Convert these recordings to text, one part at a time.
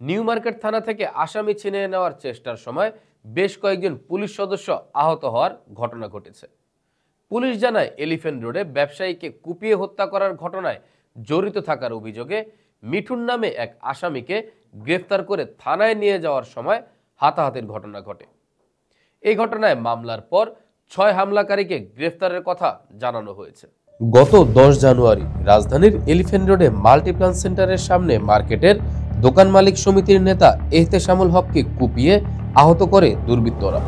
New market থানা থেকে আসামি ছিনিয়ে নেওয়ার চেষ্টার সময় বেশ কয়েকজন পুলিশ সদস্য আহত হওয়ার ঘটনা ঘটেছে। পুলিশ জানায়, এলিফ্যান্ট রোডে ব্যবসায়ীকে কুপিয়ে হত্যা করার ঘটনায় জড়িত থাকার অভিযোগে মিঠুন নামে এক আসামিকে গ্রেফতার করে থানায় নিয়ে যাওয়ার সময় হাতাহাতির ঘটনা ঘটে। এই ঘটনায় মামলার পর 6 হামলাকারীকে গ্রেফতারের কথা জানানো হয়েছে। গত 10 জানুয়ারি রাজধানীর এলিফ্যান্ট রোডে মাল্টিপ্লান সেন্টারের সামনে মার্কেটের দোকান মালিক সমিতির নেতা এহতেশামুল হককে কুপিয়ে আহত করে দুর্বৃত্তরা।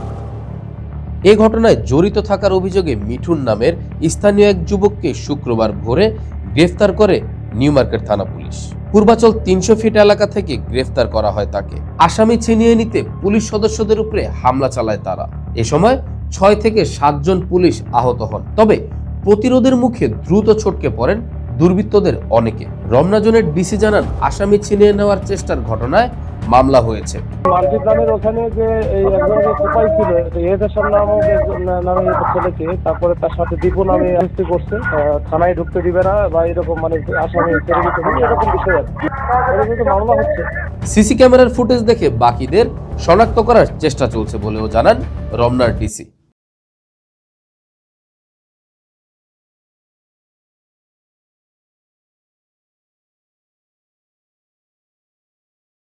এই ঘটনায় জড়িত থাকার অভিযোগে মিঠুন নামের স্থানীয় এক যুবককে শুক্রবার ভোরে গ্রেফতার করে নিউ মার্কেট থানা পুলিশ। পূর্বাচল 300 ফিট এলাকা থেকে গ্রেফতার করা হয় তাকে। আসামি ছিনিয়ে নিতে পুলিশ সদস্যদের উপরে হামলা চালায় তারা। এ সময় 6 থেকে 7 জন পুলিশ আহত হন। তবে প্রতিরোধের মুখে দ্রুত ছটকে পড়েন দুর্বৃত্তদের অনেকে। রমনা জোনের ডিসি জানান, আসামি ছিনিয়ে নেওয়ার চেষ্টার ঘটনায় মামলা হয়েছে। মাল্টিপ্লানের ওখানে যে এই একজনকে কোপাই ছিল, এহতেশাম নামে ছেলেকে, তারপরে তার সাথে দীপু নামে অ্যারেস্ট করছে, থানায় ঢুকতে দিবে না বা এরকম আসামি ছেড়ে দিতে হবে, এরকম বিষয় আছে। মামলা হচ্ছে। সিসি ক্যামেরার ফুটেজ দেখে বাকিদের শনাক্ত করার চেষ্টা চলছে বলেও জানান রমনার ডিসি।